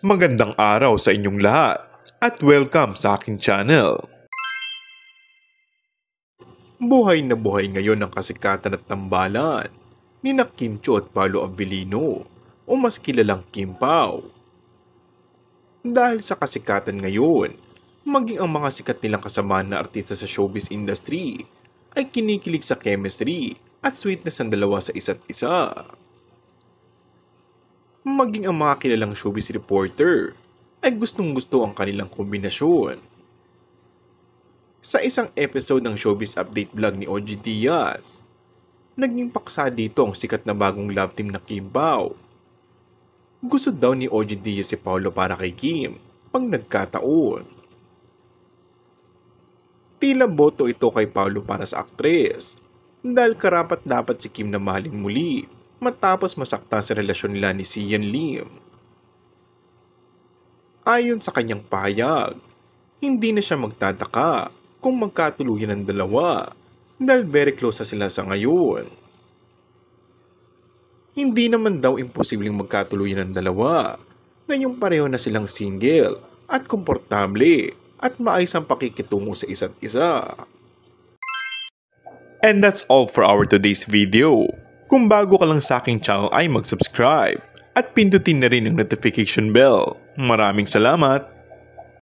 Magandang araw sa inyong lahat at welcome sa aking channel. Buhay na buhay ngayon ang kasikatan at tambalan ni Kim Chiu at Paolo Abilino o mas kilalang Kim Pao. Dahil sa kasikatan ngayon, maging ang mga sikat nilang kasamahan na artista sa showbiz industry ay kinikilig sa chemistry at sweetness ng dalawa sa isa't isa. Maging ang mga kilalang showbiz reporter ay gustong-gusto ang kanilang kombinasyon. Sa isang episode ng Showbiz Update vlog ni OG Diaz, naging paksa dito ang sikat na bagong love team na Kim Pao. Gusto daw ni OG Diaz si Paolo para kay Kim pang nagkataon. Tila boto ito kay Paolo para sa aktres dahil karapat-dapat si Kim na mahalin muli matapos masakta sa relasyon nila ni Sian Lim. Ayon sa kanyang pahayag, hindi na siya magtataka kung magkatuluyan ng dalawa dahil very close na sila sa ngayon. Hindi naman daw imposibleng magkatuluyan ng dalawa ngayong pareho na silang single at komportable at maayos ang pakikitungo sa isa't isa. And that's all for our today's video. Kung bago ka lang sa aking channel ay mag-subscribe at pindutin na rin ang notification bell. Maraming salamat!